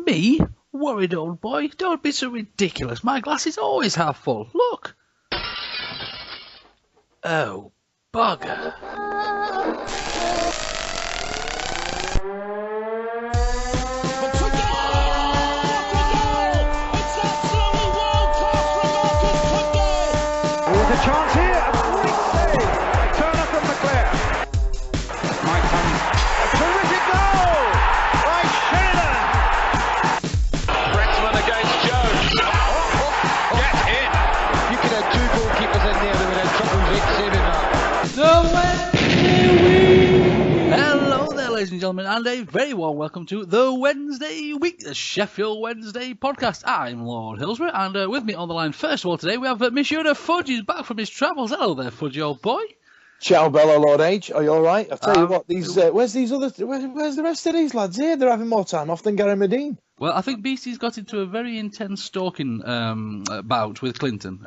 Me? Worried old boy? Don't be so ridiculous. My glass is always half full. Look. Oh, bugger. There's a chance here, a great save. Turner from McClare. Might come. A terrific goal by Sheridan. Brexman against Jones. Get in. You could have two goalkeepers in there that would have trouble saving that. Hello there, ladies and gentlemen, and a very warm welcome to the Wednesday Week, the Sheffield Wednesday podcast. I'm Lord Hillsborough, and with me on the line first of all today we have Monsieur de Fudge. He's back from his travels. Hello there, Fudge, old boy. Ciao, Bella, Lord H. Are you all right? I'll tell you what. Where's the rest of these lads here? They're having more time off than Gary Medine. Well, I think Beastie's got into a very intense stalking bout with Clinton.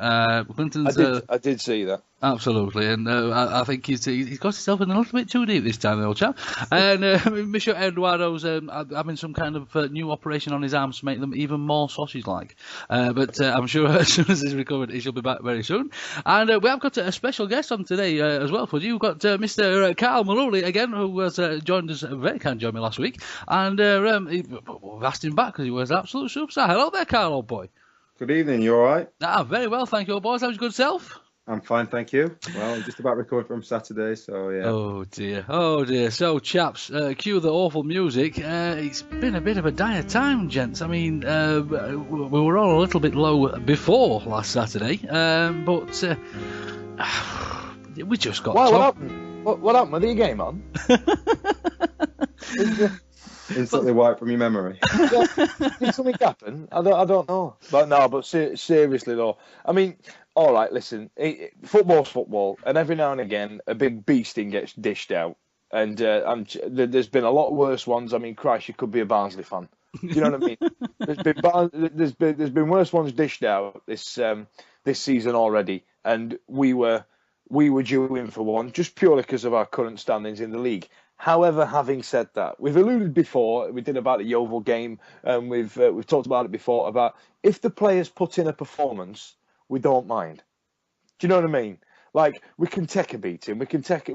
Clinton's. I did see that. Absolutely, and I think he's got himself in a little bit too deep this time, the old chap. And Monsieur Eduardo's having some kind of new operation on his arms to make them even more sausage-like. But I'm sure as soon as he's recovered, he shall be back very soon. And we have got a special guest on today as well for you. We've got Mr. Carl Maloney again, who was joined us, very kind joined me last week. And we've asked him back because he was an absolute superstar. Hello there, Carl, old boy. Good evening, you all right? Very well, thank you, old boys. How's your good self? I'm fine, thank you. Well, I'm just about recovered from Saturday, so yeah. Oh dear. So, chaps, cue the awful music. It's been a bit of a dire time, gents. I mean, we were all a little bit low before last Saturday, but we just got What top. happened? What happened? Was the game on? Instantly wiped from your memory. Did something happen? I don't know. But seriously though, I mean, all right. Listen, football's football, and every now and again, a big beasting gets dished out. And there's been a lot worse ones. I mean, Christ, you could be a Barnsley fan. Do you know what I mean? There's been worse ones dished out this season already, and we were due in for one just purely because of our current standings in the league. However, having said that, we've alluded before, we did about the Yeovil game, and we've talked about it before, about if the players put in a performance, we don't mind. Do you know what I mean? Like, we can take a beating, we can take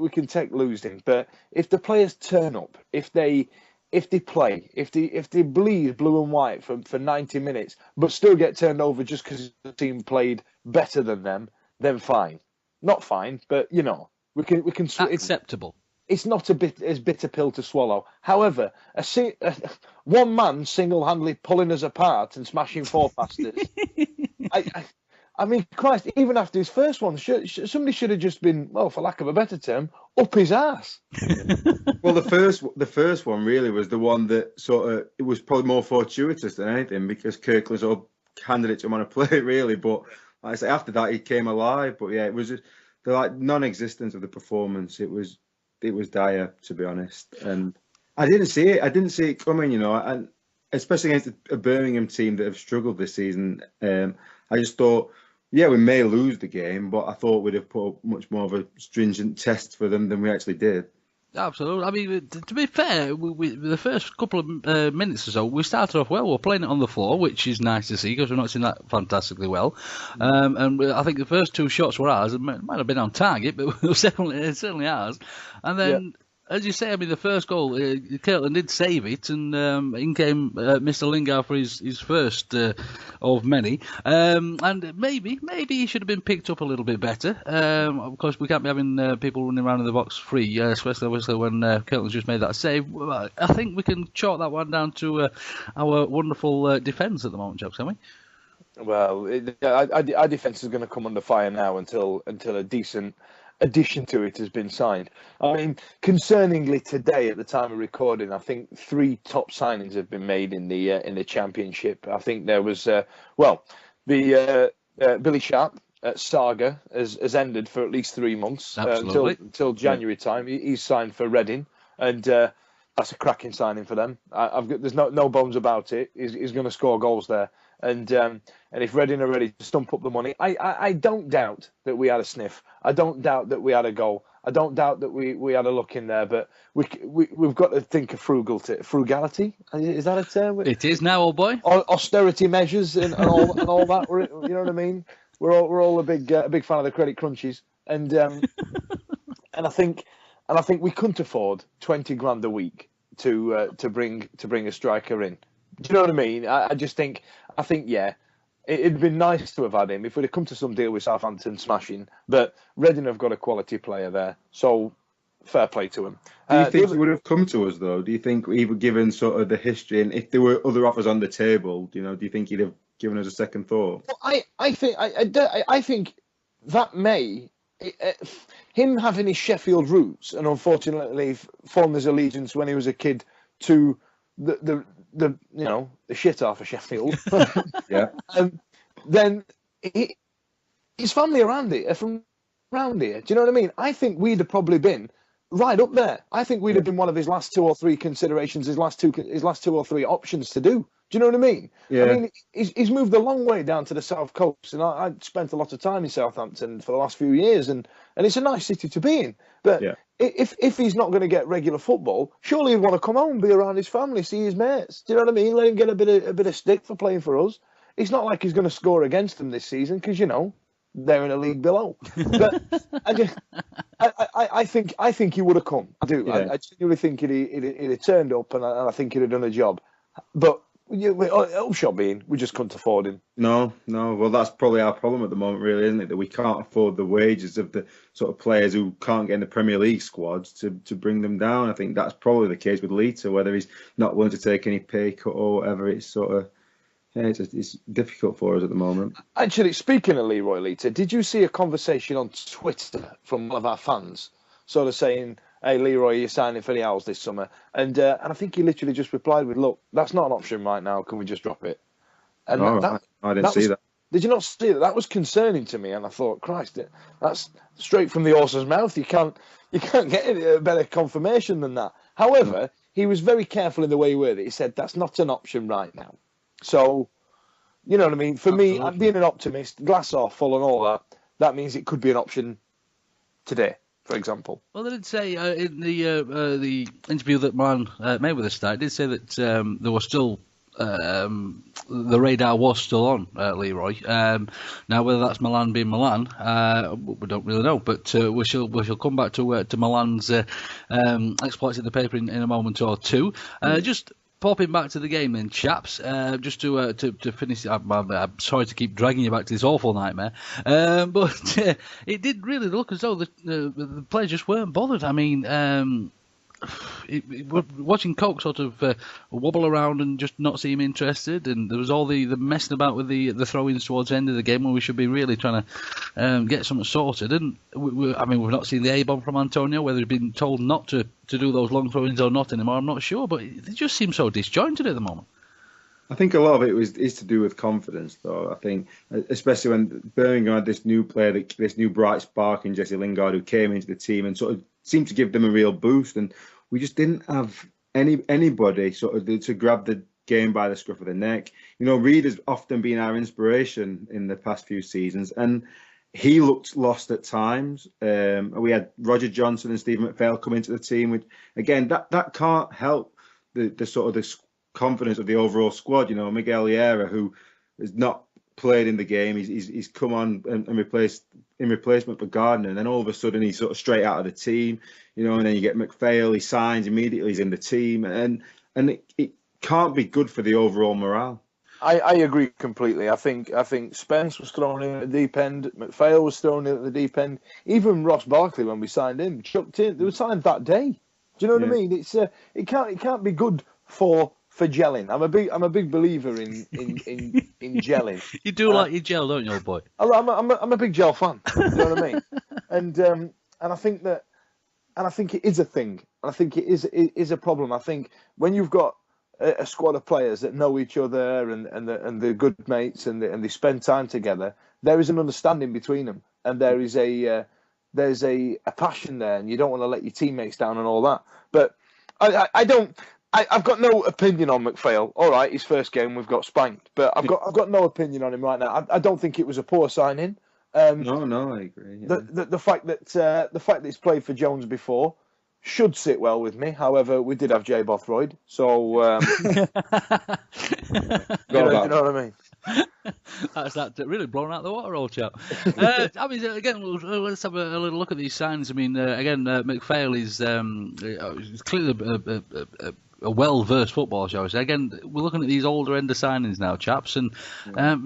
losing, but if the players turn up, if they play, if they bleed blue and white for 90 minutes, but still get turned over just because the team played better than them, then fine. Not fine, but you know, we can Acceptable. It's not as bitter pill to swallow. However, one man single-handedly pulling us apart and smashing four past us. I mean, Christ, even after his first one, somebody should have just been, well, for lack of a better term, up his ass. Well, the first one really was the one that sort of, it was probably more fortuitous than anything because Kirkland sort of handed it to him on a plate, really. But like I say, after that, he came alive. But yeah, it was the like non-existence of the performance. It was dire, to be honest, and I didn't see it coming, you know, and especially against a Birmingham team that have struggled this season. I just thought, yeah, we may lose the game, but I thought we'd have put up much more of a stringent test for them than we actually did. Absolutely. I mean, to be fair, we the first couple of minutes or so, we started off well. We were playing it on the floor, which is nice to see because we're not seeing that fantastically well. And I think the first two shots were ours. It might have been on target, but it was certainly ours. And then, as you say, I mean, the first goal, Kirtland did save it, and in came Mr. Lingard for his first of many. And maybe he should have been picked up a little bit better. Of course, we can't be having people running around in the box free, especially obviously when Kirtland's just made that save. I think we can chalk that one down to our wonderful defence at the moment, chaps, can we? Well, our defence is going to come under fire now until a decent addition to it has been signed. I mean, concerningly today, at the time of recording, I think 3 top signings have been made in the Championship. I think there was Billy Sharp at Saga has ended for at least 3 months until January time. He's signed for Reading, and that's a cracking signing for them. There's no bones about it. He's going to score goals there. And if Reading are ready to stump up the money, I don't doubt that we had a sniff. I don't doubt that we had a goal. I don't doubt that we had a look in there, but we've got to think of frugality. Is that a term? It is now, old boy. Austerity measures and all that. You know what I mean? We're all a big fan of the credit crunches, and I think we couldn't afford 20 grand a week to bring a striker in. Do you know what I mean? I think yeah. It'd been nice to have had him if we'd have come to some deal with Southampton smashing, but Reading have got a quality player there, so fair play to him. Do you think he would have come to us though? Do you think, even given sort of the history, and if there were other offers on the table, do you think he'd have given us a second thought? Well, I think that may him having his Sheffield roots and unfortunately formed his allegiance when he was a kid to the shit half of Sheffield. Yeah. Then his family around here are from around here. Do you know what I mean? I think we'd have probably been right up there. I think we'd have been one of his last 2 or 3 considerations, his last 2 or 3 options to do. Do you know what I mean? Yeah. I mean, he's moved a long way down to the south coast, and I spent a lot of time in Southampton for the last few years, and it's a nice city to be in. But if he's not going to get regular football, surely he'd want to come home, be around his family, see his mates. Do you know what I mean? Let him get a bit of stick for playing for us. It's not like he's going to score against them this season because they're in a league below. But I think he would have come. I do. Yeah. I genuinely think he'd have turned up, and I think he'd have done a job. But upshot being, we just couldn't afford him. No. Well, that's probably our problem at the moment, really, isn't it? That we can't afford the wages of the sort of players who can't get in the Premier League squads to bring them down. I think that's probably the case with Lita, whether he's not willing to take any pay cut or whatever. It's sort of, it's difficult for us at the moment. Actually, speaking of Leroy Lita, did you see a conversation on Twitter from one of our fans, sort of saying, "Hey Leroy, you're signing for the Owls this summer," and I think he literally just replied with, "Look, that's not an option right now. Can we just drop it?" And I didn't see that. Did you not see that? That was concerning to me, and I thought, Christ, that's straight from the horse's mouth. You can't get a better confirmation than that. However, he was very careful in the way he worded it. He said that's not an option right now. So, you know what I mean? For me, I'm being an optimist, glass half full and all that. That means it could be an option today, for example. Well, they did say in the interview that Milan made with the Star, it did say that there was still the radar was still on Leroy. Now, whether that's Milan being Milan, we don't really know. But we shall come back to Milan's exploits in the paper in a moment or two. Just popping back to the game then, chaps, just to finish. I'm sorry to keep dragging you back to this awful nightmare, but it did really look as though the players just weren't bothered. I mean, watching Coke sort of wobble around and just not seem interested, and there was all the messing about with the throw-ins towards the end of the game when we should be really trying to get something sorted. And we've not seen the A-bomb from Antonio, whether he's been told not to do those long throw-ins or not anymore, I'm not sure, but it just seems so disjointed at the moment. I think a lot of it is to do with confidence, though. I think, especially when Birmingham had this new player, this new bright spark in Jesse Lingard, who came into the team and sort of seemed to give them a real boost, and we just didn't have anybody sort of to grab the game by the scruff of the neck. Reid has often been our inspiration in the past few seasons, and he looked lost at times. We had Roger Johnson and Stephen McPhail come into the team, which again that can't help the sort of the confidence of the overall squad. Miguel Liera, who has not played in the game, he's come on and replaced in replacement for Gardner, and then all of a sudden he's sort of straight out of the team, and then you get McPhail, he signs immediately, he's in the team, and it can't be good for the overall morale. I agree completely. I think Spence was thrown in at the deep end, McPhail was thrown in at the deep end, even Ross Barkley when we signed him chucked in. They were signed that day. Do you know what I mean? It's it can't be good for gelling. I'm a big believer in gelling. You do like your gel, don't you, old boy? I'm a big gel fan. You know what I mean? And I think it is a thing. And I think it is a problem. I think when you've got a squad of players that know each other and they're good mates and they spend time together, there is an understanding between them, and there is there's a passion there, and you don't want to let your teammates down and all that. But I've got no opinion on McPhail. All right, his first game we've got spanked, but I've got no opinion on him right now. I don't think it was a poor signing. No, I agree. Yeah. The fact that he's played for Jones before should sit well with me. However, we did have Jay Bothroyd, so you know what I mean. That's that really blown out the water, old chap. I mean, again, let's have a little look at these signs. I mean, again, McPhail is clearly a well-versed footballer, shall we say. Again, we're looking at these older end of signings now, chaps, and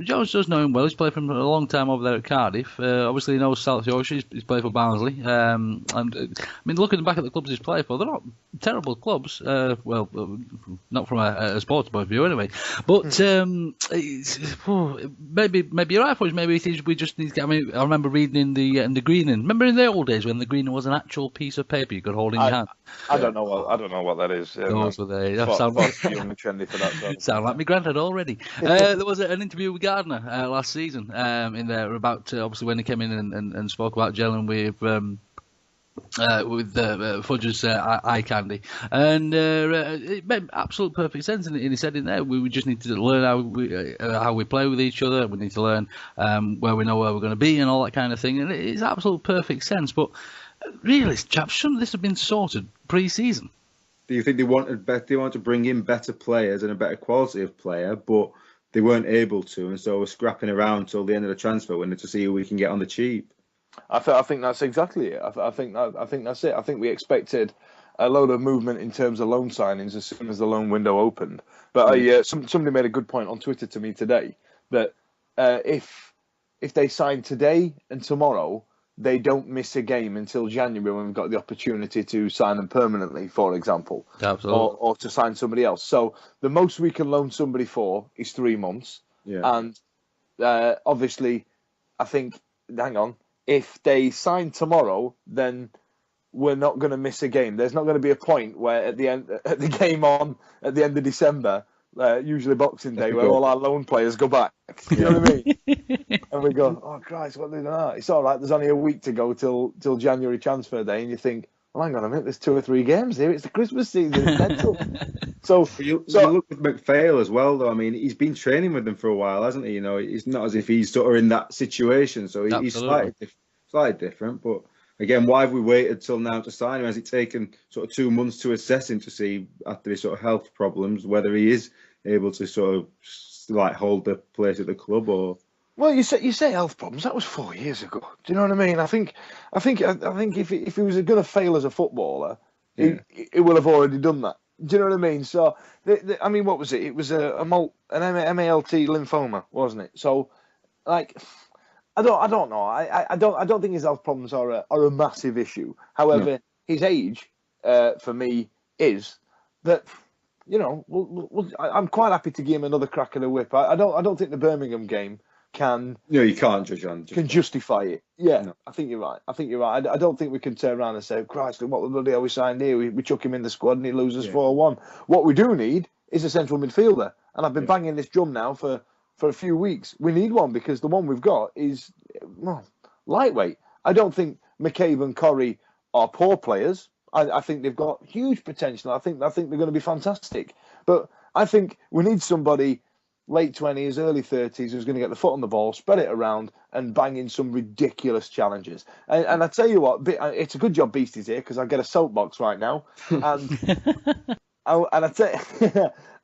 Jones does know him well. He's played for him a long time over there at Cardiff. Obviously, he knows South Yorkshire. He's played for Barnsley. And I mean, looking back at the clubs he's played for, they're not terrible clubs. Well, not from a sports point of view, anyway. But maybe you're right, for us. Maybe we just need to get. I mean, I remember reading in the greening. Remember in the old days when the greening was an actual piece of paper you could hold in your hand. I don't know what that is. Sound like my granddad already. There was an interview with Gardner last season in there about obviously when he came in and spoke about gelling with Fudge's eye candy, and it made absolute perfect sense. And he said in there, we just need to learn how we play with each other. We need to learn where we know where we're going to be and all that kind of thing. And it's absolute perfect sense. But really, chaps, shouldn't this have been sorted pre-season? Do you think they wanted to bring in better players and a better quality of player, but they weren't able to, and so we're scrapping around till the end of the transfer window to see who we can get on the cheap? I think that's exactly it. I think that's it. I think we expected a load of movement in terms of loan signings as soon as the loan window opened. But somebody made a good point on Twitter to me today that if they sign today and tomorrow, they don't miss a game until January when we've got the opportunity to sign them permanently, for example. Absolutely. Or to sign somebody else. So the most we can loan somebody for is 3 months. Yeah. And obviously, I think, hang on, if they sign tomorrow, then we're not going to miss a game. There's not going to be a point where at the end of December, usually Boxing Day, where all our loan players go back. You know what I mean? And we go, oh Christ, what are they doing? It's all right. There's only a week to go till January transfer day, and you think, well, hang on a minute. There's 2 or 3 games here. It's the Christmas season. It's mental. So you look at McPhail as well, though. I mean, he's been training with them for a while, hasn't he? You know, it's not as if he's sort of in that situation. So he's slightly different. But again, why have we waited till now to sign him? Has it taken sort of 2 months to assess him to see, after his sort of health problems, whether he is able to sort of like hold the place at the club? Or well, you say health problems. That was 4 years ago. Do you know what I mean? I think if he was going to fail as a footballer, he will have already done that. Do you know what I mean? So, I mean, what was it? It was an MALT lymphoma, wasn't it? So, like, I don't know. I don't think his health problems are a massive issue. However, his age, for me, is that. You know, I'm quite happy to give him another crack at the whip. I don't think the Birmingham game can. No, you can't judge on. Can justify it. Yeah, no. I think you're right. I don't think we can turn around and say, Christ, what the bloody hell we signed here? We chuck him in the squad and he loses 4-1. What we do need is a central midfielder, and I've been banging this drum now for a few weeks. We need one because the one we've got is lightweight. I don't think McCabe and Corrie are poor players. I think they've got huge potential. I think they're going to be fantastic. But I think we need somebody late 20s, early 30s who's going to get the foot on the ball, spread it around, and bang in some ridiculous challenges. And I tell you what, it's a good job Beastie's here because I get a soapbox right now. And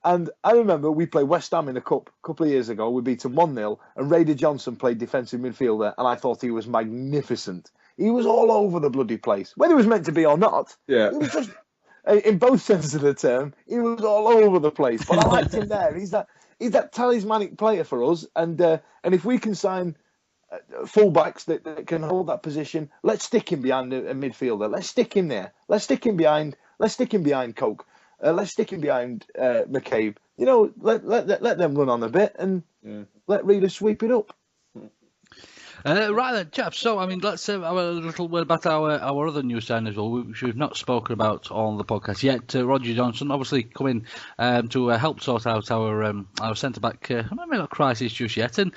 and I remember we played West Ham in the cup a couple of years ago. We beat them 1-0, and Raider Johnson played defensive midfielder, and I thought he was magnificent. He was all over the bloody place, whether he was meant to be or not. Yeah. He was just, in both senses of the term, he was all over the place. But I liked him there. He's that talismanic player for us. And if we can sign fullbacks that can hold that position, let's stick him behind a midfielder. Let's stick him there. Let's stick him behind Coke. Let's stick him behind McCabe. You know, let them run on a bit and let Reader sweep it up. Right then, chaps. So, I mean, let's have a little word about our other new sign as well, which we've not spoken about on the podcast yet. Roger Johnson, obviously coming to help sort out our centre-back, maybe not crisis just yet. And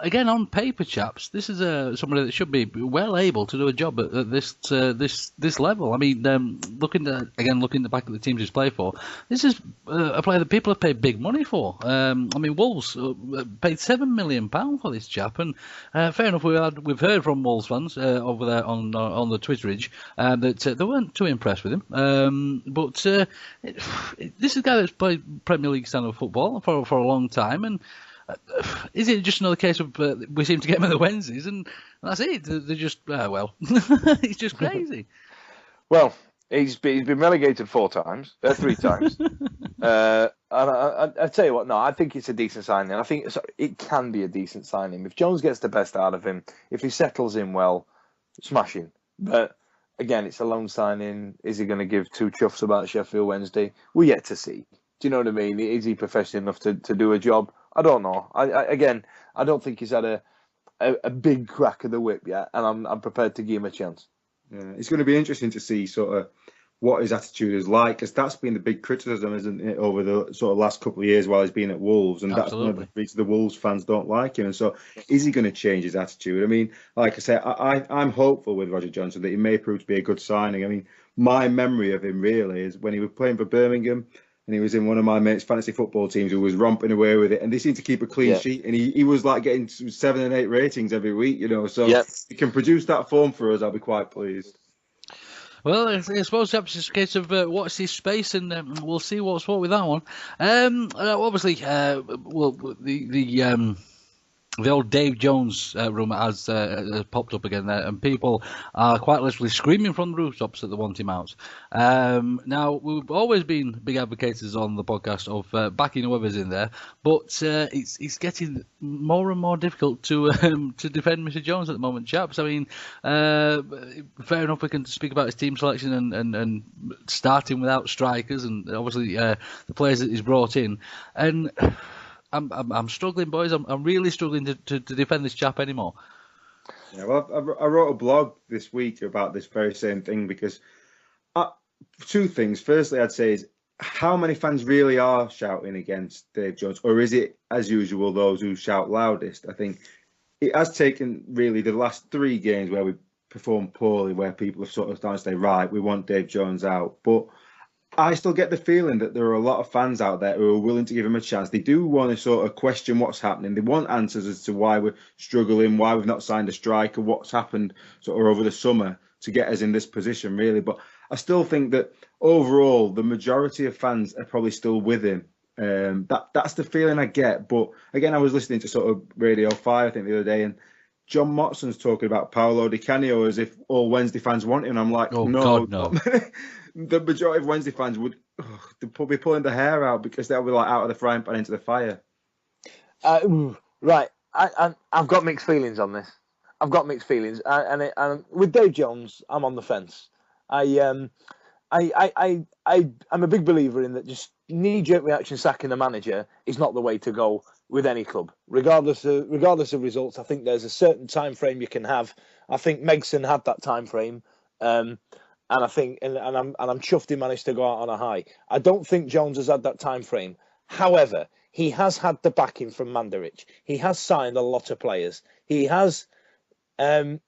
again, on paper, chaps, this is somebody that should be well able to do a job at this level. I mean, looking back at the teams he's played for, this is a player that people have paid big money for. I mean, Wolves paid £7 million for this chap, and fair enough, we've heard from Wolves fans over there on the Twitterage that they weren't too impressed with him. But this is a guy that's played Premier League standard football for a long time, and is it just another case of we seem to get him on the Wednesdays and that's it? They're just it's just crazy. Well, he's been relegated 3 times. And I tell you what, no, I think it's a decent signing. I think it can be a decent signing if Jones gets the best out of him. If he settles in well, smashing. But again, it's a loan signing. Is he going to give 2 chuffs about Sheffield Wednesday? We're yet to see. Do you know what I mean? Is he professional enough to do a job? I don't know. I don't think he's had a big crack of the whip yet, and I'm prepared to give him a chance. Yeah, it's going to be interesting to see sort of what his attitude is like, because that's been the big criticism, isn't it, over the sort of last couple of years while he's been at Wolves, and that's one of the reasons the Wolves fans don't like him. And so, is he going to change his attitude? I mean, like I said, I'm hopeful with Roger Johnson that he may prove to be a good signing. I mean, my memory of him really is when he was playing for Birmingham. And he was in one of my mates' fantasy football teams who was romping away with it. And they seemed to keep a clean sheet. And he was like getting 7 and 8 ratings every week, you know. So if he can produce that form for us, I'll be quite pleased. Well, I suppose perhaps it's a case of watch this space, and we'll see what's what with that one. Obviously, the old Dave Jones rumour has popped up again there, and people are quite literally screaming from the rooftops that they want him out. Now, we've always been big advocates on the podcast of backing whoever's in there, but it's getting more and more difficult to defend Mr. Jones at the moment, chaps. I mean, fair enough, we can speak about his team selection and starting without strikers, and obviously the players that he's brought in, and I'm struggling, boys. I'm really struggling to defend this chap anymore. Yeah, well, I wrote a blog this week about this very same thing because 2 things. Firstly, I'd say is how many fans really are shouting against Dave Jones, or is it, as usual, those who shout loudest? I think it has taken really the last 3 games where we performed poorly, where people have sort of started to say, right, we want Dave Jones out. But I still get the feeling that there are a lot of fans out there who are willing to give him a chance. They do want to sort of question what's happening. They want answers as to why we're struggling, why we've not signed a striker, what's happened sort of over the summer to get us in this position, really. But I still think that overall, the majority of fans are probably still with him. That's the feeling I get. But again, I was listening to sort of Radio 5, I think, the other day, and John Motson's talking about Paolo Di Canio as if all Wednesday fans want him. And I'm like, no. The majority of Wednesday fans would be pulling the hair out because they'll be like out of the frying pan into the fire. Right. I've got mixed feelings on this. And with Dave Jones, I'm on the fence. I'm a big believer in that just knee-jerk reaction sacking the manager is not the way to go with any club, regardless of results. I think there's a certain time frame you can have. I think Megson had that time frame, and I think and I'm chuffed he managed to go out on a high. I don't think Jones has had that time frame. However, he has had the backing from Mandaric. He has signed a lot of players. He has, do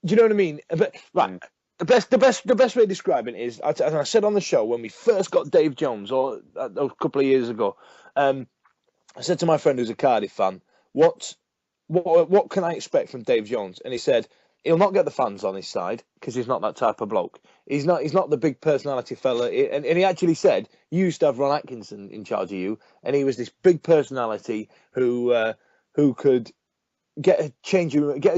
you know what I mean? But right. The best way of describing it is, as I said on the show when we first got Dave Jones, or a couple of years ago, I said to my friend who's a Cardiff fan, what can I expect from Dave Jones? And he said, he'll not get the fans on his side because he's not that type of bloke. He's not the big personality fella. And he actually said, you used to have Ron Atkinson in charge of you, and he was this big personality who could get a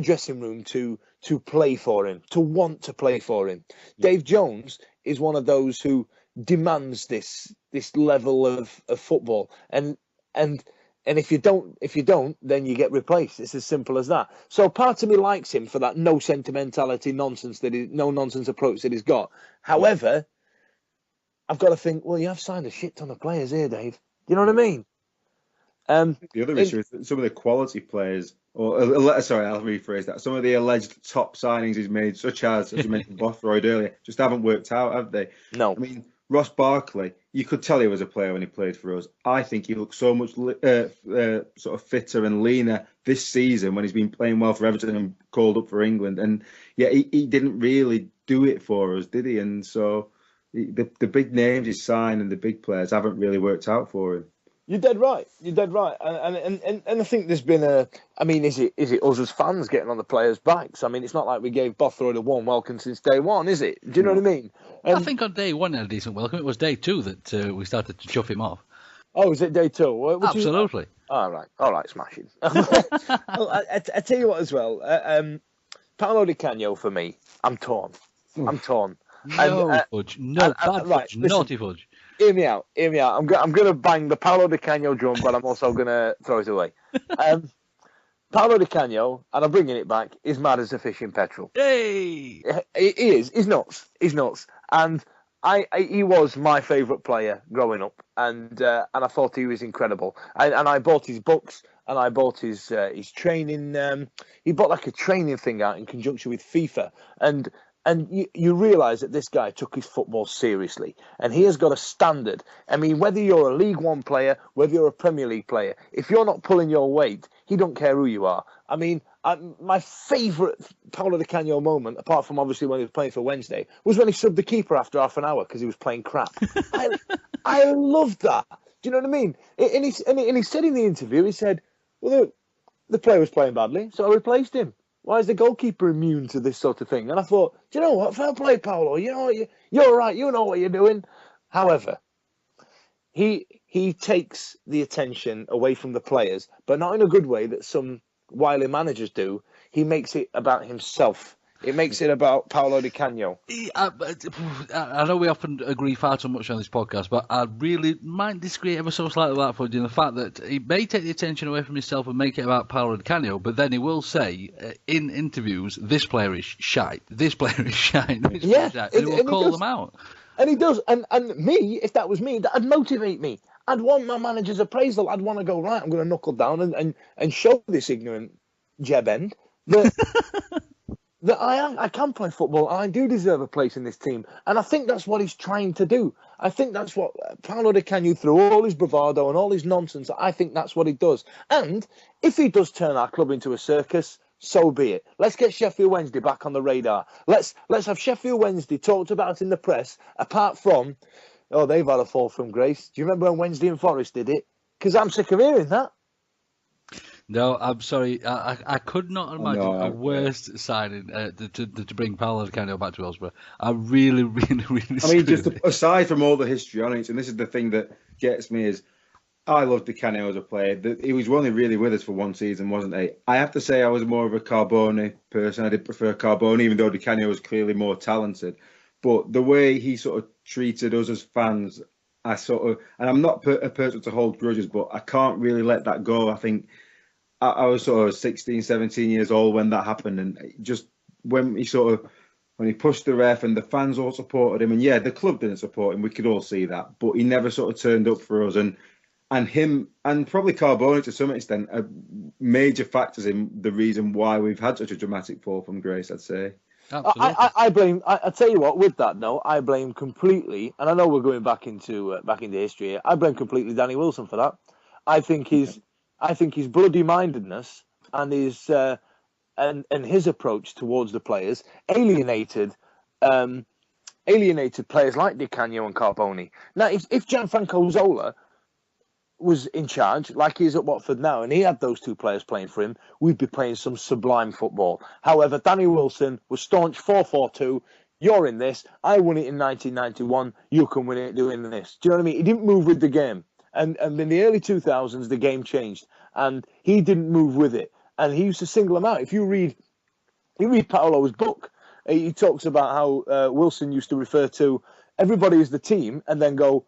dressing room to play for him, to want to play for him. Dave Jones is one of those who demands this level of football, and if you don't, then you get replaced. It's as simple as that. So part of me likes him for that no sentimentality nonsense no nonsense approach that he's got. However, I've got to think, well, you have signed a shit ton of players here, Dave. You know what I mean? The other issue is that some of the quality players, I'll rephrase that. Some of the alleged top signings he's made, such as you mentioned Bothroyd earlier, just haven't worked out, have they? No. I mean, Ross Barkley, you could tell he was a player when he played for us. I think he looked so much sort of fitter and leaner this season when he's been playing well for Everton and called up for England. And yeah, he didn't really do it for us, did he? And so the big names he's signed and the big players haven't really worked out for him. You're dead right. You're dead right. And I think there's been is it us as fans getting on the players' backs? I mean, it's not like we gave Bothroyd a warm welcome since day one, is it? Do you know what I mean? I think on day one he had a decent welcome. It was day two that we started to chuff him off. Oh, is it day two? Absolutely. All right, smashing. I tell you what as well. Paolo Di Canio for me, I'm torn. Fudge. Naughty fudge. Hear me out. I'm going to bang the Paolo Di Canio drum, but I'm also going to throw it away. Paolo Di Canio, and I'm bringing it back, is mad as a fish in petrol. Hey! He is. He's nuts. And he was my favourite player growing up, and I thought he was incredible. And I bought his books, and I bought his training. He bought like a training thing out in conjunction with FIFA, and you realise that this guy took his football seriously, and he has got a standard. I mean, whether you're a League One player, whether you're a Premier League player, if you're not pulling your weight, he don't care who you are. I mean, my favourite Paolo Di Canio moment, apart from obviously when he was playing for Wednesday, was when he subbed the keeper after half an hour because he was playing crap. I loved that. Do you know what I mean? And he said in the interview, he said, well, the player was playing badly, so I replaced him. Why is the goalkeeper immune to this sort of thing? And I thought, do you know what? Fair play, Paolo. You know what? You're right. You know what you're doing. However, he takes the attention away from the players, but not in a good way that some wily managers do. He makes it about himself. It makes it about Paolo Di Canio. I know we often agree far too much on this podcast, but I really might disagree ever so slightly with that for you, in the fact that he may take the attention away from himself and make it about Paolo Di Canio, but then he will say in interviews, this player is shite, this player is shite, this player is shite, and he will call them out. And he does. And me, if that was me, that'd motivate me. I'd want my manager's appraisal. I'd want to go, right, I'm going to knuckle down and show this ignorant jeb end that... that I can play football and I do deserve a place in this team. And I think that's what he's trying to do. I think that's what Paolo Di Canio, through all his bravado and all his nonsense, I think that's what he does. And if he does turn our club into a circus, so be it. Let's get Sheffield Wednesday back on the radar. Let's have Sheffield Wednesday talked about in the press, apart from, they've had a fall from grace. Do you remember when Wednesday and Forest did it? Because I'm sick of hearing that. No, I'm sorry. I could not imagine a worse signing to bring Paolo Di Canio back to Hillsborough. I really. I mean, just aside from all the history on it, and this is the thing that gets me, is I love Di Canio as a player. He was only really with us for one season, wasn't he? I have to say I was more of a Carbone person. I did prefer Carbone, even though Di Canio was clearly more talented. But the way he sort of treated us as fans, and I'm not a person to hold grudges, but I can't really let that go. I think I was sort of 16, 17 years old when that happened, and just when he pushed the ref and the fans all supported him, and yeah, the club didn't support him, we could all see that, but he never sort of turned up for us, and him and probably Carbone to some extent are major factors in the reason why we've had such a dramatic fall from grace, I'd say. I blame. I tell you what. With that, though, I blame completely. And I know we're going back into history here. I blame completely Danny Wilson for that. I think his bloody mindedness and his approach towards the players alienated players like Di Canio and Carbone. Now, if Gianfranco Zola was in charge, like he is at Watford now, and he had those two players playing for him, we'd be playing some sublime football. However, Danny Wilson was staunch 4-4-2. You're in this. I won it in 1991. You can win it doing this. Do you know what I mean? He didn't move with the game. And in the early 2000s, the game changed, and he didn't move with it. And he used to single them out. If you read Paolo's book, he talks about how Wilson used to refer to everybody as the team, and then go,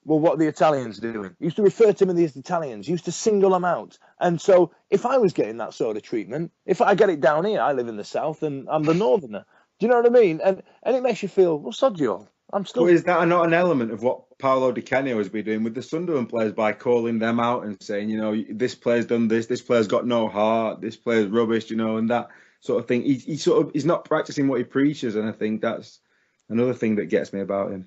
well, what are the Italians doing? He used to refer to them as the Italians. He used to single them out. And so if I was getting that sort of treatment, if I get it down here, I live in the south and I'm the northerner. Do you know what I mean? And it makes you feel, well, sod you all. I'm still... But is that not an element of what Paolo Di Canio has been doing with the Sunderland players by calling them out and saying, this player's done this player's got no heart, this player's rubbish, and that sort of thing. He's not practicing what he preaches, and I think that's another thing that gets me about him.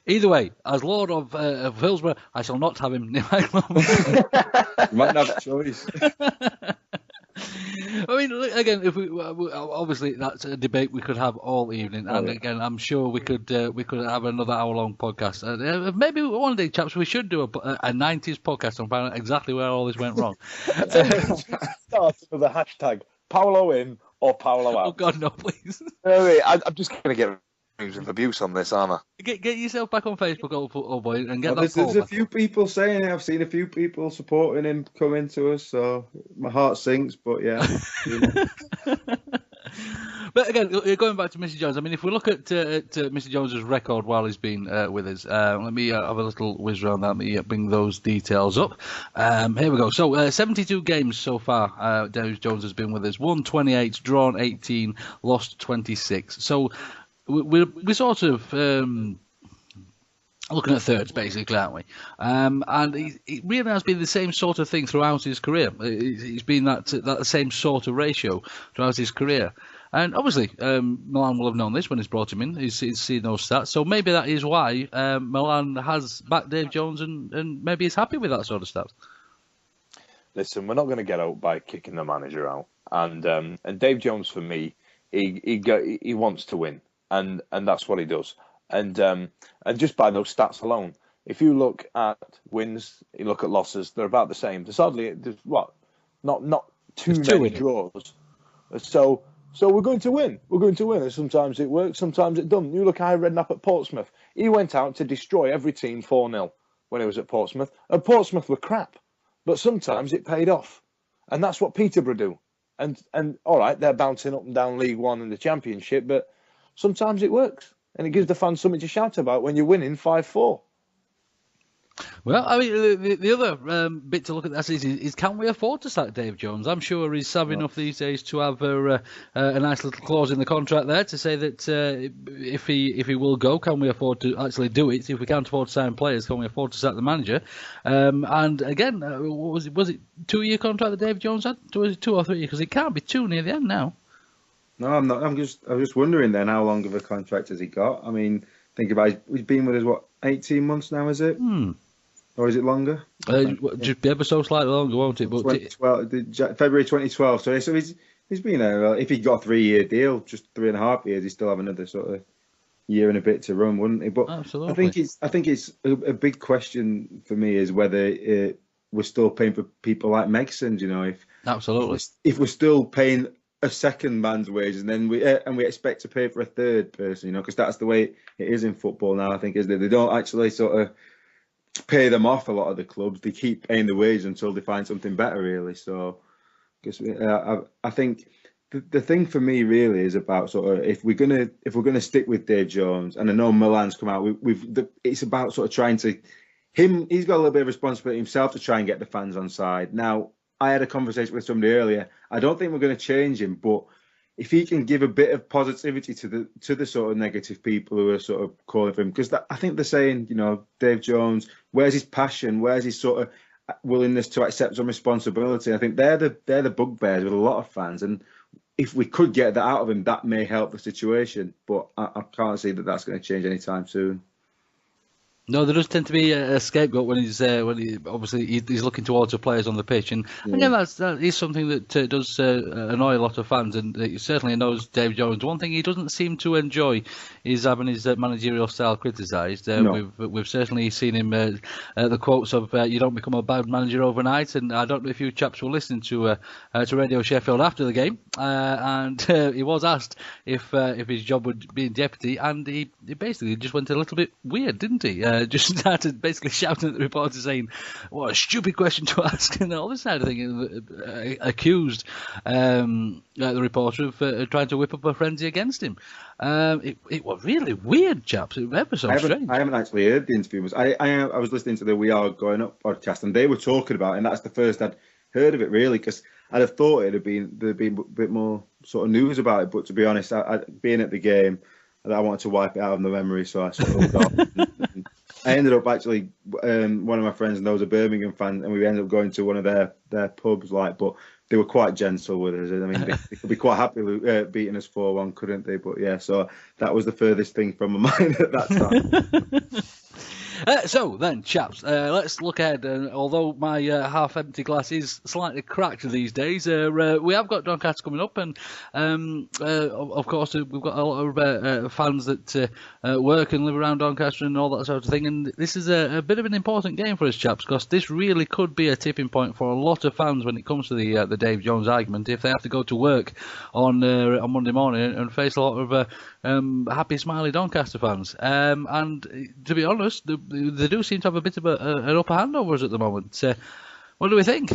Either way, as Lord of Hillsborough, I shall not have him near my club. You might not have a choice. I mean, again, if we obviously that's a debate we could have all evening, and again, I'm sure we could have another hour-long podcast. Maybe one day, chaps, we should do a 90s podcast and find out exactly where all this went wrong. Start with the hashtag Paolo in or Paolo out. Oh God, no, please. I'm just going to get news of abuse on this, aren't I? Get yourself back on Facebook, old boy, and get There's that. a few people saying it. I've seen a few people supporting him coming to us, so my heart sinks. But yeah. But again, going back to Mr. Jones, I mean, if we look at Mr. Jones's record while he's been with us, let me have a little whiz around that. Let me bring those details up. Here we go. So, 72 games so far. Dave Jones has been with us. Won 28, drawn 18, lost 26. So, we're sort of looking at thirds, basically, aren't we? And it really has been the same sort of thing throughout his career. It's been that same sort of ratio throughout his career. And obviously, Milan will have known this when he's brought him in. He's seen those stats. So maybe that is why Milan has backed Dave Jones and maybe he's happy with that sort of stats. Listen, we're not going to get out by kicking the manager out. And Dave Jones, for me, he wants to win. And that's what he does. And just by those stats alone, if you look at wins, you look at losses, they're about the same. There's not too many draws. So we're going to win. We're going to win. And sometimes it works, sometimes it doesn't. You look at Redknapp at Portsmouth. He went out to destroy every team 4-0 when he was at Portsmouth. And Portsmouth were crap. But sometimes it paid off. And that's what Peterborough do. And all right, they're bouncing up and down League One and the Championship, but sometimes it works. And it gives the fans something to shout about when you're winning 5-4. Well, I mean, the other bit to look at that is can we afford to sack Dave Jones? I'm sure he's savvy enough these days to have a nice little clause in the contract there to say that if he will go, can we afford to actually do it? If we can't afford to sign players, can we afford to sack the manager? And again, was it 2-year contract that Dave Jones had? Was it 2 or 3? Because it can't be 2 near the end now. No, I'm not. I'm just wondering then how long of a contract has he got? I mean, think about it. He's been with us 18 months now, is it? Or is it longer? Just ever so slightly longer, won't it? But February 2012. So he's been there. If he got a 3-year deal, just 3.5 years, he'd still have another sort of year and a bit to run, wouldn't he? But absolutely. I think it's a big question for me is whether we're still paying for people like Megson. You know, if we're still paying a second man's wages, and then we expect to pay for a third person, you know, because that's the way it is in football now. I think is that they don't actually sort of pay them off. A lot of the clubs, they keep paying the wage until they find something better, really. So, because I think the thing for me really is about sort of if we're gonna stick with Dave Jones, and I know Milan's come out. It's about sort of trying to he's got a little bit of responsibility himself to try and get the fans on side. Now, I had a conversation with somebody earlier. I don't think we're going to change him, but if he can give a bit of positivity to the sort of negative people who are sort of calling for him, because I think they're saying, you know, Dave Jones, where's his passion? Where's his sort of willingness to accept some responsibility? I think they're the bugbears with a lot of fans, and if we could get that out of him, that may help the situation. But I can't see that that's going to change anytime soon. No, there does tend to be a scapegoat when he's looking towards the players on the pitch, and again, that is something that does annoy a lot of fans, and he certainly knows Dave Jones. One thing he doesn't seem to enjoy is having his managerial style criticised. No. We've certainly seen him the quotes of "You don't become a bad manager overnight," and I don't know if you chaps were listening to Radio Sheffield after the game, and he was asked if his job would be in jeopardy, and he basically just went a little bit weird, didn't he? Just started basically shouting at the reporter saying, "What a stupid question to ask," and all this kind of thing. Accused the reporter of trying to whip up a frenzy against him. It was really weird, chaps. It was ever so strange. I haven't actually heard the interview. I was listening to the We Are Going Up podcast, and they were talking about it, and that's the first I'd heard of it, really, because I'd have thought there'd been a bit more sort of news about it. But to be honest, being at the game, I wanted to wipe it out of my memory, so I sort of got I ended up actually, one of my friends knows a Birmingham fan, and we ended up going to one of their pubs. But they were quite gentle with us. I mean, they could be quite happy with beating us 4-1, couldn't they? But yeah, so that was the furthest thing from my mind at that time. So then, chaps, let's look ahead. Although my half-empty glass is slightly cracked these days, we have got Doncaster coming up, and of course we've got a lot of fans that work and live around Doncaster and all that sort of thing. And this is a bit of an important game for us, chaps, because this really could be a tipping point for a lot of fans when it comes to the Dave Jones argument. If they have to go to work on Monday morning and face a lot of happy, smiley Doncaster fans, and to be honest, they do seem to have a bit of an upper hand over us at the moment. What do we think?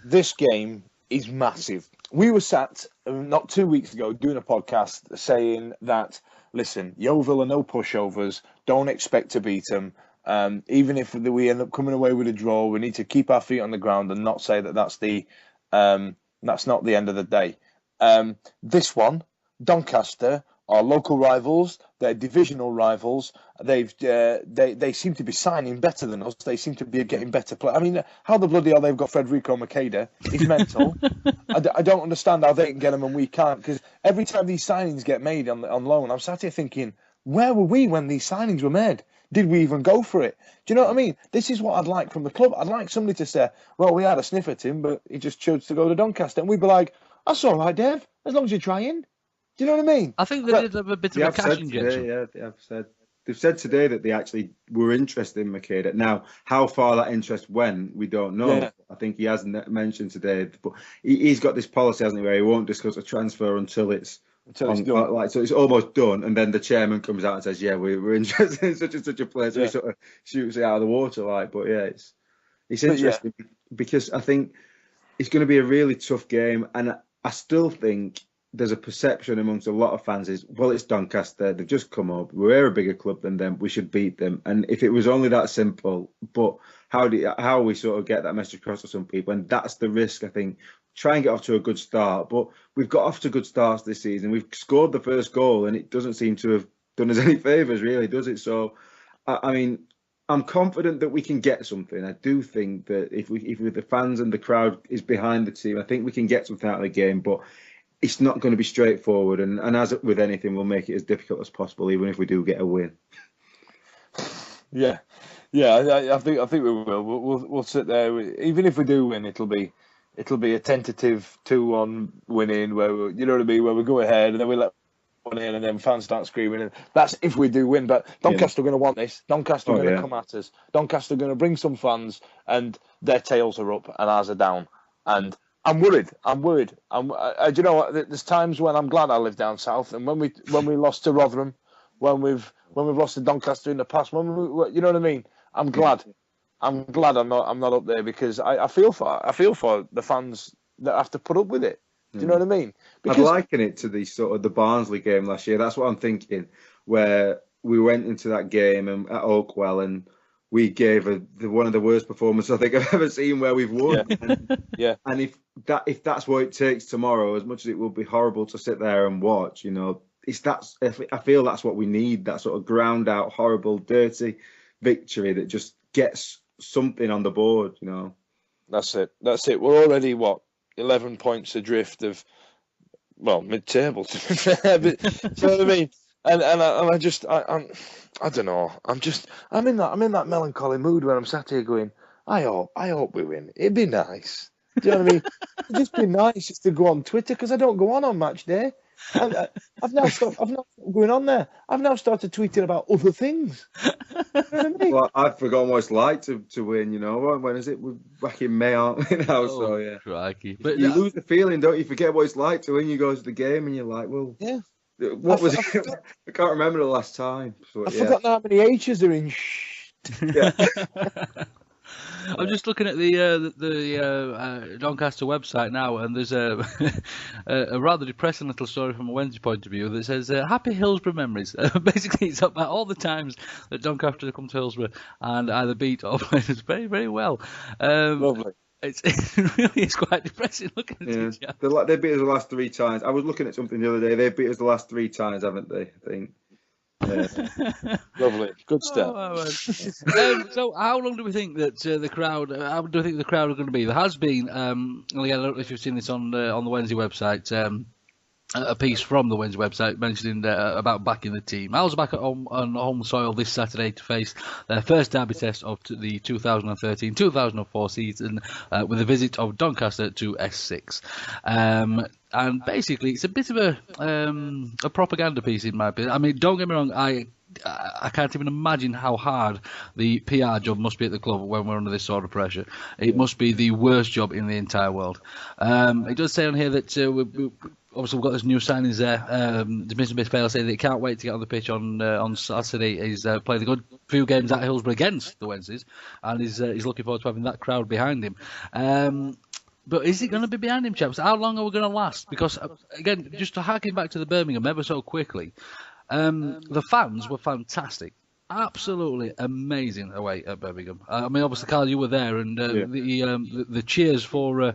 This game is massive. We were sat not 2 weeks ago doing a podcast saying that, listen, Yeovil are no pushovers. Don't expect to beat them. Even if we end up coming away with a draw, we need to keep our feet on the ground and not say that that's not the end of the day. This one, Doncaster, are local rivals. They're divisional rivals. They seem to be signing better than us. They seem to be getting better play. I mean, how the bloody hell they've got Federico Makeda is mental. I don't understand how they can get him and we can't. Because every time these signings get made on loan, I'm sat here thinking, where were we when these signings were made? Did we even go for it? Do you know what I mean? This is what I'd like from the club. I'd like somebody to say, well, we had a sniff at him, but he just chose to go to Doncaster. And we'd be like, that's all right, Dave, as long as you're trying. Do you know what I mean? I think they did have a bit of a cash injection. Yeah, they have said. They've said today that they actually were interested in Makeda. Now, how far that interest went, we don't know. Yeah. I think he hasn't mentioned today, but he's got this policy, hasn't he, where he won't discuss a transfer until it's done. So it's almost done, and then the chairman comes out and says, "Yeah, we're interested in such and such a player." So he sort of shoots it out of the water, But yeah, it's interesting because I think it's going to be a really tough game, and I still think there's a perception amongst a lot of fans is, well, it's Doncaster, they've just come up, we're a bigger club than them, we should beat them. And if it was only that simple, but how we sort of get that message across to some people, and that's the risk, I think. Try and get off to a good start, but we've got off to good starts this season. We've scored the first goal, and it doesn't seem to have done us any favours, really, does it? So, I mean, I'm confident that we can get something. I do think that if the fans and the crowd is behind the team, I think we can get something out of the game, but it's not going to be straightforward, and as with anything, we'll make it as difficult as possible, even if we do get a win. Yeah, I think we will. We'll sit there. Even if we do win, it'll be a tentative 2-1 winning, where you know what I mean, where we go ahead and then we let one in, and then fans start screaming. And that's if we do win. But Doncaster are going to want this. Doncaster are going to come at us. Doncaster are going to bring some fans, and their tails are up and ours are down. And I'm worried. Do you know what? There's times when I'm glad I live down south, and when we lost to Rotherham, when we've lost to Doncaster in the past, you know what I mean. I'm glad I'm not up there, because I feel for the fans that have to put up with it. Do you know what I mean? Because I'd liken it to the Barnsley game last year. That's what I'm thinking, where we went into that game at Oakwell and we gave one of the worst performances I think I've ever seen, where we've won. Yeah. And if that's what it takes tomorrow, as much as it will be horrible to sit there and watch, I feel that's what we need, that sort of ground out, horrible, dirty victory that just gets something on the board, That's it. We're already 11 points adrift of, mid-table, to be fair. But, do you know what I mean? And I don't know. I'm in that melancholy mood where I'm sat here going, I hope we win. It'd be nice. Do you know what I mean? It'd just be nice just to go on Twitter, because I don't go on match day. I've now stopped going on there. I've now started tweeting about other things. You know what I mean? Well, I've forgotten what it's like to win. When is it? We're back in May, aren't we now? So yeah, crikey. But you lose the feeling, don't you? Forget what it's like to win. You go to the game and you're like, well, yeah. What was it? I can't remember the last time. So, I've forgotten how many H's are in. Yeah. I'm just looking at the Doncaster website now, and there's a rather depressing little story from a Wednesday point of view that says happy Hillsborough memories. Basically, it's about all the times that Doncaster have come to Hillsborough and either beat or played us very, very well. Lovely. It really is quite depressing looking at it. Yeah. They beat us the last 3 times. I was looking at something the other day. They've beat us the last 3 times, haven't they? I think. Lovely, good start. So, how long do we think that the crowd? How do you think the crowd are going to be? There has been, again, I don't know if you've seen this on the Wednesday website. A piece from the Wednesday website mentioning about backing the team. I was back on home soil this Saturday to face their first derby test of the 2013-2004 season with a visit of Doncaster to S6. And basically, it's a bit of a propaganda piece in my opinion. I mean, don't get me wrong, I can't even imagine how hard the PR job must be at the club when we're under this sort of pressure. It must be the worst job in the entire world. It does say on here that obviously we've got this new signings there. Mr. Bisbale saying that he can't wait to get on the pitch on Saturday. He's played a good few games at Hillsborough against the Wednesdays, and he's looking forward to having that crowd behind him. But is it going to be behind him, chaps? How long are we going to last? Because, again, just to harken back to the Birmingham ever so quickly, the fans were fantastic. Absolutely amazing away at Birmingham. I mean, obviously, Carl, you were there, and the cheers for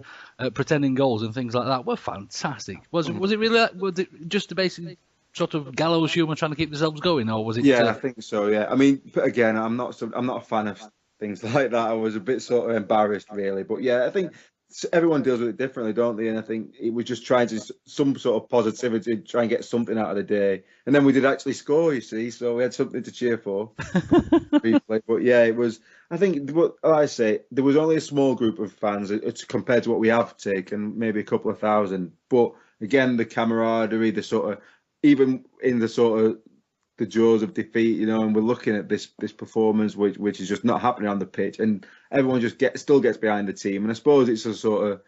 pretending goals and things like that were fantastic. Was it really? Was it just basically sort of gallows humour trying to keep themselves going, or was it? Yeah, I think so. Yeah, I mean, but again, I'm not a fan of things like that. I was a bit sort of embarrassed, really. But yeah, I think everyone deals with it differently, don't they? And I think it was just trying to some sort of positivity, try and get something out of the day. And then we did actually score, you see, so we had something to cheer for. Briefly. But yeah, it was. I think what I say, there was only a small group of fans compared to what we have taken, maybe a couple of thousand. But again, the camaraderie, the sort of even in the sort of the jaws of defeat, and we're looking at this performance, which is just not happening on the pitch, and everyone just still gets behind the team. And I suppose it's a sort of,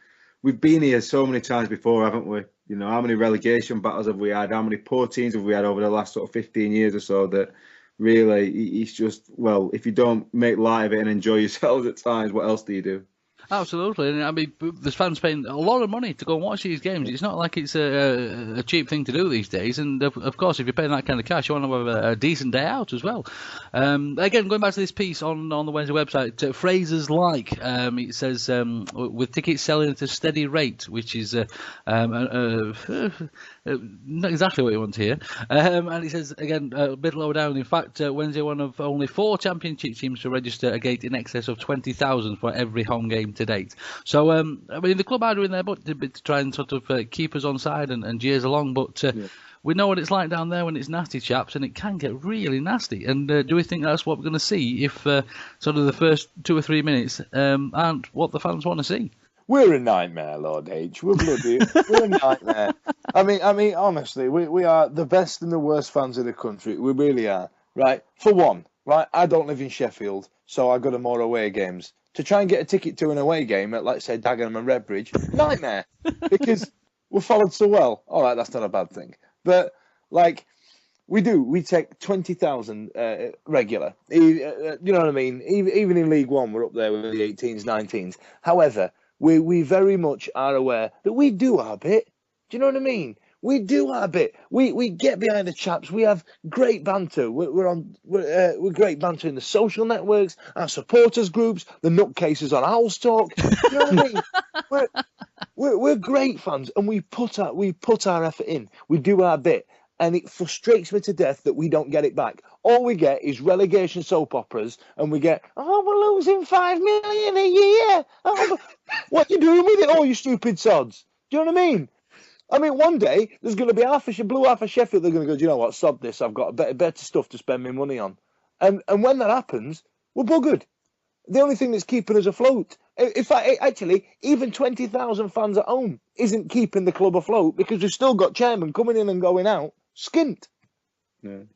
we've been here so many times before, haven't we? How many relegation battles have we had? How many poor teams have we had over the last sort of 15 years or so? That really, it's just, well, if you don't make light of it and enjoy yourselves at times, what else do you do? Absolutely, and I mean, there's fans paying a lot of money to go and watch these games. It's not like it's a cheap thing to do these days, and of course, if you're paying that kind of cash, you want to have a decent day out as well. Again, going back to this piece on the Wednesday website, phrases like, it says, with tickets selling at a steady rate, which is not exactly what you want to hear. And it says, again, a bit lower down, in fact, Wednesday, one of only 4 championship teams to register a gate in excess of 20,000 for every home game to date. So, I mean, the club are doing their bit to try and sort of keep us on side and jeers along, but we know what it's like down there when it's nasty, chaps, and it can get really nasty. And do we think that's what we're going to see if sort of the first 2 or 3 minutes aren't what the fans want to see? We're a nightmare, Lord H. We're a nightmare. I mean, honestly, we are the best and the worst fans in the country. We really are. Right? For one, right? I don't live in Sheffield, so I go to more away games. To try and get a ticket to an away game at, let's say, Dagenham and Redbridge, nightmare. Because we're followed so well. All right, that's not a bad thing. But, like, we take 20,000 regular. You know what I mean? Even in League One, we're up there with the 18s, 19s. However, we very much are aware that we do our bit. Do you know what I mean? We do our bit. We get behind the chaps. We have great banter. We're great banter in the social networks, our supporters groups, the nutcases on Owls Talk. Do you know what I mean? We're great fans, and we put our effort in. We do our bit, and it frustrates me to death that we don't get it back. All we get is relegation soap operas, and we get, we're losing 5 million a year. What are you doing with it, all you stupid sods? Do you know what I mean? I mean, one day there's going to be half of Sheffield. They're going to go, do you know what? Sod this. I've got better stuff to spend my money on. And when that happens, we're buggered. The only thing that's keeping us afloat, in fact, actually, even 20,000 fans at home isn't keeping the club afloat because we've still got chairmen coming in and going out skint. Yeah. Do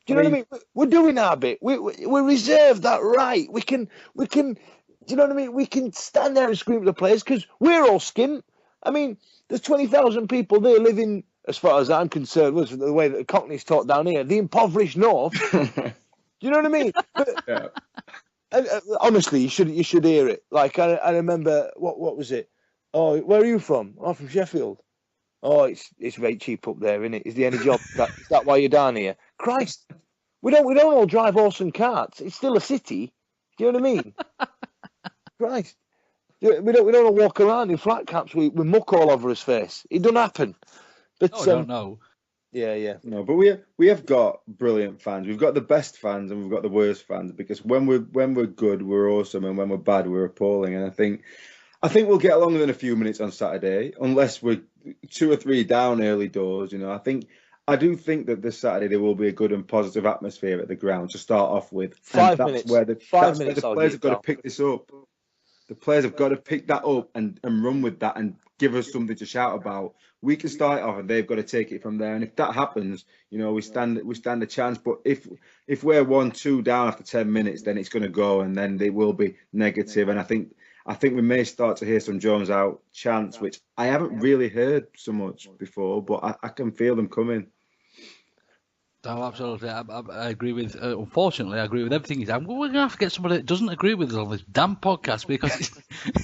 you know what I mean? We're doing our bit. We reserve that right. We can. Do you know what I mean? We can stand there and scream at the players because we're all skint. I mean, there's 20,000 people there living, as far as I'm concerned, with the way that the Cockney's taught down here, the impoverished north. Do you know what I mean? But, yeah. Honestly, you should hear it. Like I remember, what was it? Oh, where are you from? Oh, from Sheffield. Oh, it's very cheap up there, isn't it? Is there any job? Is that why you're down here? Christ, we don't all drive horse and carts. It's still a city. Do you know what I mean? Christ. We don't all walk around in flat caps with muck all over his face. It doesn't happen. But I don't know. Yeah. No, but we have got brilliant fans. We've got the best fans and we've got the worst fans, because when we're good, we're awesome, and when we're bad, we're appalling. And I think we'll get longer than a few minutes on Saturday, unless we're 2 or 3 down early doors. I do think that this Saturday there will be a good and positive atmosphere at the ground to start off with. Five That's minutes. where the 5 minutes. players have got to pick this up. The players have got to pick that up and run with that and give us something to shout about. We can start off and they've got to take it from there. And if that happens, we stand a chance. But if we're 1-2 down after 10 minutes, then it's going to go, and then they will be negative. And I think we may start to hear some Jones out chants, which I haven't really heard so much before, but I can feel them coming. Oh, absolutely. I agree with, unfortunately, I agree with everything he's saying. We're going to have to get somebody that doesn't agree with us on this damn podcast, because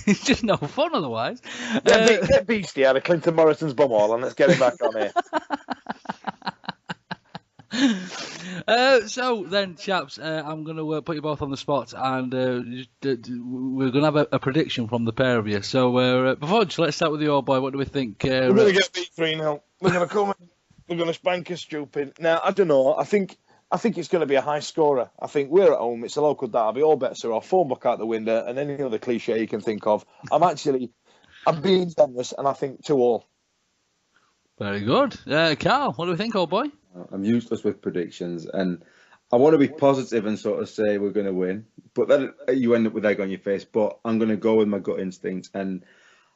it's just no fun otherwise. Get Beastie out of Clinton Morrison's bumhole and let's get him back on here. So then, chaps, I'm going to put you both on the spot, and we're going to have a prediction from the pair of you. So, before, let's start with you, old boy. What do we think? We're going to get beat 3-0. We're going to come in. We're going to spank us stupid. Now, I don't know. I think it's going to be a high scorer. I think we're at home. It's a local derby. All bets are off. Phone book out the window, and any other cliche you can think of. I'm being generous, and I think 2-2. Very good. Carl, what do we think, old boy? I'm useless with predictions, and I want to be positive and sort of say we're going to win, but then you end up with egg on your face. But I'm going to go with my gut instinct, and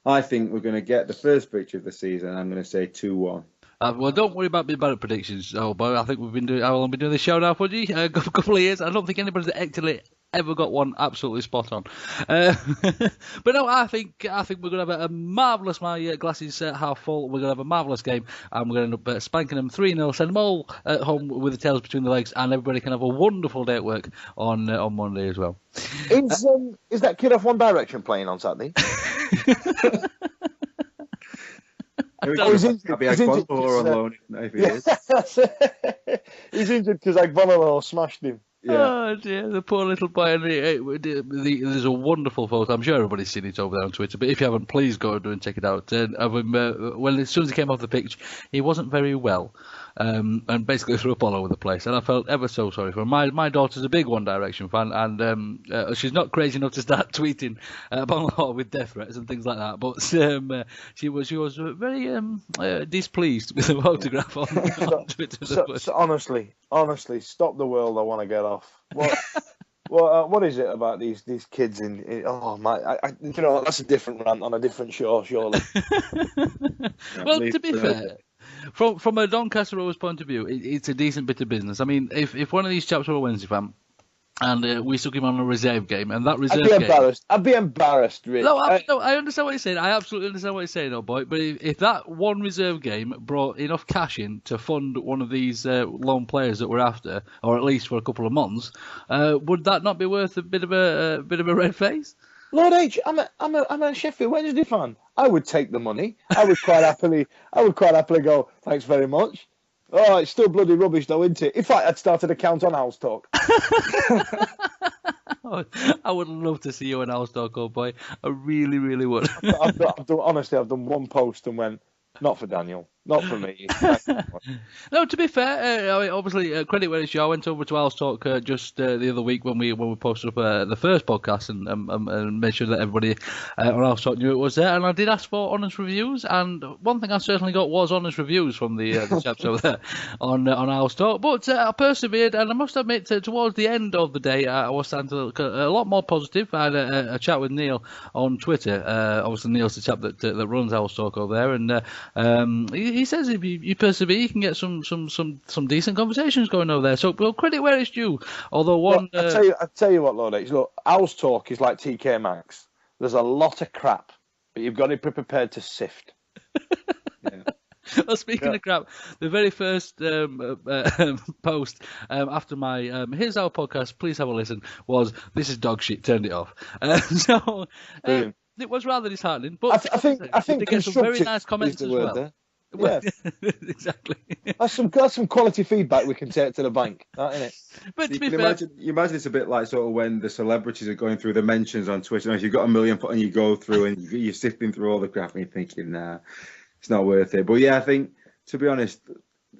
I think we're going to get the first victory of the season. I'm going to say 2-1. Well, don't worry about being bad at predictions, old boy. I think I've been doing this show now for a couple of years. I don't think anybody's actually ever got one absolutely spot on. But no, I think we're going to have a marvellous, my glass is half full, we're going to have a marvellous game, and we're going to end up spanking them 3-0, send them all home with the tails between the legs, and everybody can have a wonderful day at work on Monday as well. Is that kid off One Direction playing on Saturday? He's injured. He's injured because Agbonlalo smashed him. Yeah. Oh dear, the poor little boy. And there's a wonderful photo. I'm sure everybody's seen it over there on Twitter, but if you haven't, please go and check it out. Of him, as soon as he came off the pitch, he wasn't very well, and basically threw up all over the place. And I felt ever so sorry for him. My daughter's a big One Direction fan, and she's not crazy enough to start tweeting about with death threats and things like that. But she was very displeased with the photograph on Twitter. So honestly, stop the world. I want to get off. What is it about these kids in oh my? That's a different rant on a different show, surely. Well, to be fair, from a Doncaster Rovers point of view, it's a decent bit of business. I mean, if one of these chaps were a Wednesday fan, and we stuck him on a reserve game, and that reserve game... I'd be embarrassed, Rich. No, I understand what you're saying. I absolutely understand what you're saying, old boy. But if that one reserve game brought enough cash in to fund one of these loan players that we're after, or at least for a couple of months, would that not be worth a bit of a red face? Lord H, I'm a Sheffield Wednesday fan. I would take the money. I would quite happily go, thanks very much. Oh, it's still bloody rubbish though, isn't it? In fact, I'd started an account on House Talk. I would love to see you on House Talk, old boy. I really, really would. I've done one post and went, not for Daniel, not for me. No, to be fair, obviously, credit where it's due. I went over to House Talk just the other week when we posted up the first podcast and made sure that everybody on House Talk knew it was there. And I did ask for honest reviews, and one thing I certainly got was honest reviews from the chaps over there on House Talk. But I persevered, and I must admit, towards the end of the day, I was starting to look a lot more positive. I had a chat with Neil on Twitter. Obviously, Neil's the chap that runs House Talk over there, and he says if you persevere, you can get some decent conversations going over there. So, well, credit where it's due. Although one, I tell you what, Lord H, look, House Talk is like TK Maxx. There's a lot of crap, but you've got to be prepared to sift. Yeah. Well, speaking of crap, the very first post after my here's our podcast, please have a listen, was this is dog shit, turned it off. It was rather disheartening, but I think they get some very nice comments as well. There. Yeah, exactly. That's some quality feedback we can take to the bank, isn't it? But to be fair, imagine it's a bit like sort of when the celebrities are going through the mentions on Twitter. If you've got 1 million and you go through and you're sifting through all the crap and you're thinking, nah, it's not worth it. But yeah, I think, to be honest,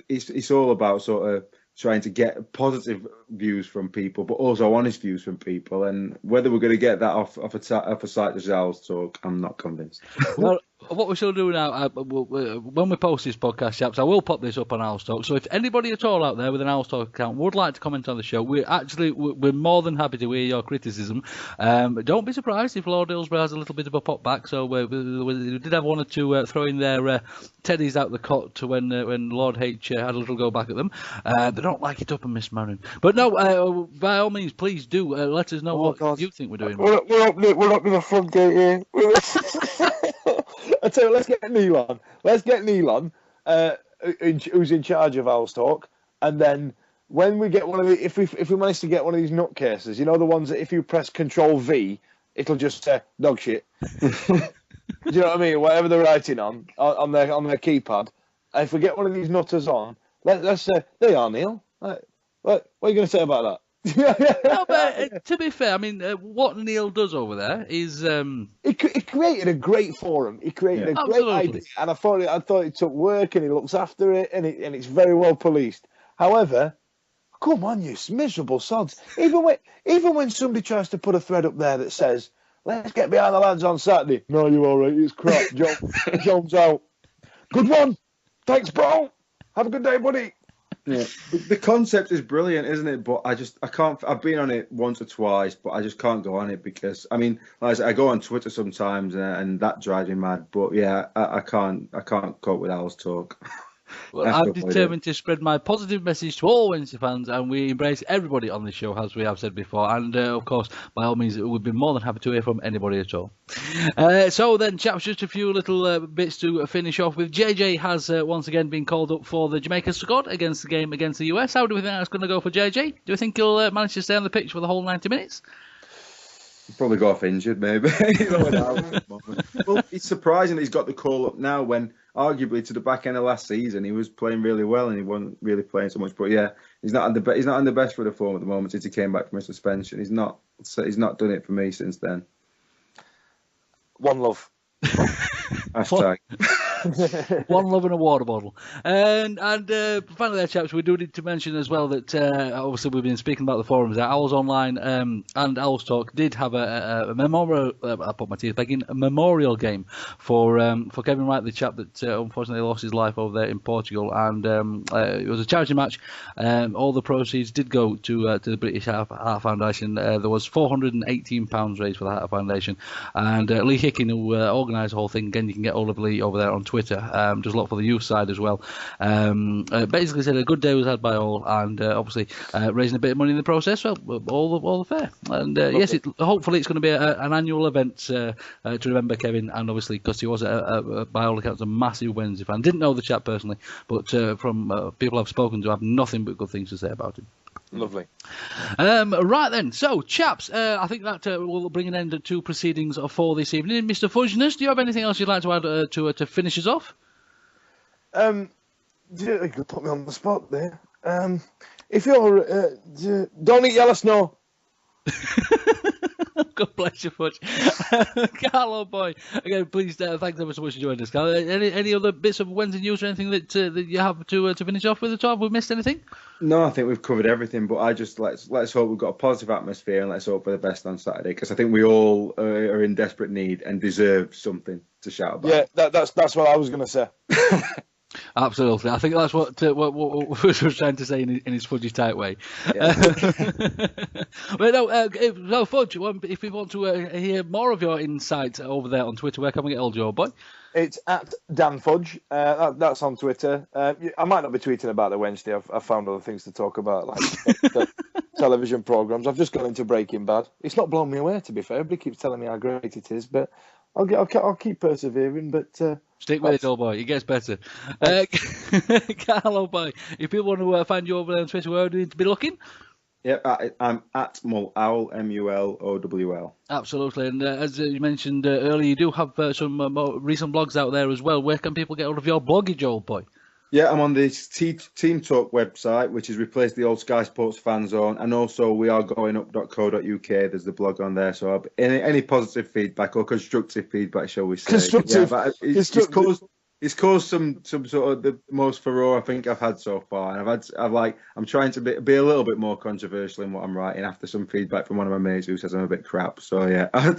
it's all about sort of trying to get positive views from people, but also honest views from people. And whether we're going to get that off a site as Owls Talk, I'm not convinced. Well, what we shall do now, when we post this podcast, chaps, I will pop this up on Owls Talk. So if anybody at all out there with an Owls Talk account would like to comment on the show, we're more than happy to hear your criticism. Don't be surprised if Lord Hillsborough has a little bit of a pop back. So we did have one or two throw in their teddies out the cot when Lord H had a little go back at them. They don't like it up and Miss Marin. But no, by all means, please do let us know what you think we're doing. We're up in the front gate here. I tell you, let's get Neil on. Let's get Neil on, who's in charge of Owls Talk, and then when we get one of the, if we manage to get one of these nutcases, you know, the ones that if you press Control V, it'll just say dog shit. Do you know what I mean? Whatever they're writing on their keypad. And if we get one of these nutters on, let's say, there you are, Neil. What are you going to say about that? No, but to be fair, I mean, what Neil does over there is he created a great forum. He created a great idea, and I thought it took work, and he looks after it, and it's very well policed. However, come on, you miserable sods! Even when somebody tries to put a thread up there that says, "Let's get behind the lads on Saturday," no, you're all right. It's crap. John's out. Good one. Thanks, bro. Have a good day, buddy. Yeah, the concept is brilliant, isn't it? But I can't. I've been on it once or twice, but I just can't go on it because I mean, like I said, I go on Twitter sometimes, and that drives me mad. But yeah, I can't cope with Owls Talk. Well, I'm determined to spread my positive message to all Wednesday fans, and we embrace everybody on the show, as we have said before. And, of course, by all means, we'd be more than happy to hear from anybody at all. So then, chaps, just a few little bits to finish off with. JJ has once again been called up for the Jamaica squad against the game against the US. How do we think that's going to go for JJ? Do you think he'll manage to stay on the pitch for the whole 90 minutes? Probably go off injured, maybe. Well, it's surprising he's got the call up now when, arguably, to the back end of last season, he was playing really well and he wasn't really playing so much. But yeah, he's not in the best for the form at the moment since he came back from his suspension. He's not done it for me since then. One love. Hashtag. One love and a water bottle. And finally there, chaps, we do need to mention as well that obviously we've been speaking about the forums there. Owls Online and Owls Talk did have a memorial, I put my teeth back in, a memorial game for Kevin Wright, the chap that unfortunately lost his life over there in Portugal. And it was a charity match. All the proceeds did go to the British Heart Foundation. There was £418 raised for the Heart Foundation. And Lee Hickin, who organised the whole thing, again, you can get all of Lee over there on Twitter. Just look for the youth side as well. Basically said a good day was had by all, and obviously raising a bit of money in the process. Well, all the fair. And yes, hopefully it's going to be an annual event to remember Kevin, and obviously because he was by all accounts a massive Wednesday fan. Didn't know the chap personally, but from people I've spoken to, I have nothing but good things to say about him. Lovely. Right then, so chaps, I think that will bring an end to proceedings for this evening. Mr. Fudgeness, do you have anything else you'd like to add to finish us off? You could put me on the spot there. If you're don't eat yellow snow. God bless you, Fudge. Carlo boy, again, please, thanks ever so much for joining us, Carlo. Any other bits of Wednesday news or anything that you have to finish off with at all? Have we missed anything? No, I think we've covered everything, but I just let's hope we've got a positive atmosphere and let's hope for the best on Saturday, because I think we all are in desperate need and deserve something to shout about. Yeah, that's what I was going to say. Absolutely, I think that's what Fudge was trying to say in his Fudgy tight way. Yeah. But no, Fudge, if we want to hear more of your insight over there on Twitter, where can we get hold of your boy? It's at Dan Fudge. That's on Twitter. I might not be tweeting about it Wednesday. I've found other things to talk about, like the television programs. I've just gone into Breaking Bad. It's not blown me away, to be fair. Everybody keeps telling me how great it is, but I'll keep persevering. But stick with it, old boy. It gets better. Carlo boy, if people want to find you over there on Twitter, where do you need to be looking? Yeah, I'm at Mulowl, Mulowl. Absolutely, and as you mentioned earlier, you do have some more recent blogs out there as well. Where can people get hold of your bloggage, old boy? Yeah, I'm on the Team Talk website, which has replaced the old Sky Sports Fan Zone, and also wearegoingup.co.uk. There's the blog on there, so any positive feedback or constructive feedback, shall we say? Constructive. Yeah, but it's caused It's caused some sort of the most furore I think I've had so far, and I'm trying to be a little bit more controversial in what I'm writing after some feedback from one of my mates who says I'm a bit crap. So yeah, I'll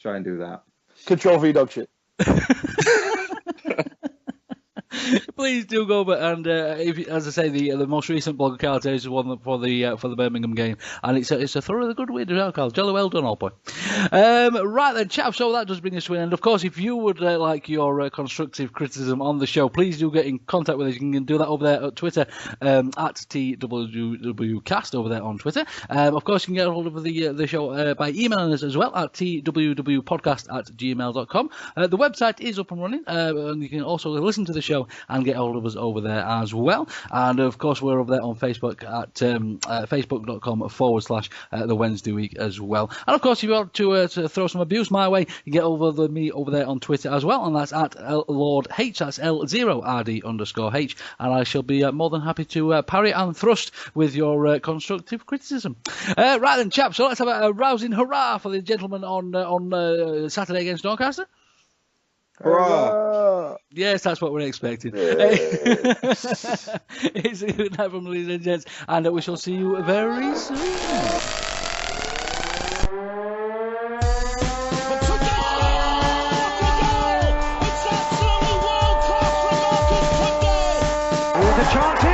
try and do that. Control V dog shit. Please do go, but and as I say, the most recent blog card is one for the Birmingham game, and it's a thoroughly good win as well, Carl. Jolly well done, all boy. Right then, chaps. So that does bring us to an end. Of course, if you would like your constructive criticism on the show, please do get in contact with us. You can do that over there at Twitter at TWWcast over there on Twitter. Of course, you can get a hold of the show by emailing us as well at twwpodcast@gmail.com. The website is up and running, and you can also listen to the show and get hold of us over there as well. And of course, we're over there on Facebook at facebook.com/the Wednesday Week as well. And of course, if you want to throw some abuse my way, you get over me over there on Twitter as well, and that's at Lord H. That's L0RD_H. And I shall be more than happy to parry and thrust with your constructive criticism. Right then, chaps. So let's have a rousing hurrah for the gentleman on Saturday against Doncaster. Hurrah! Yes, that's what we're expecting. It's a good night from ladies and gents, and we shall see you very soon. Here's a chance here.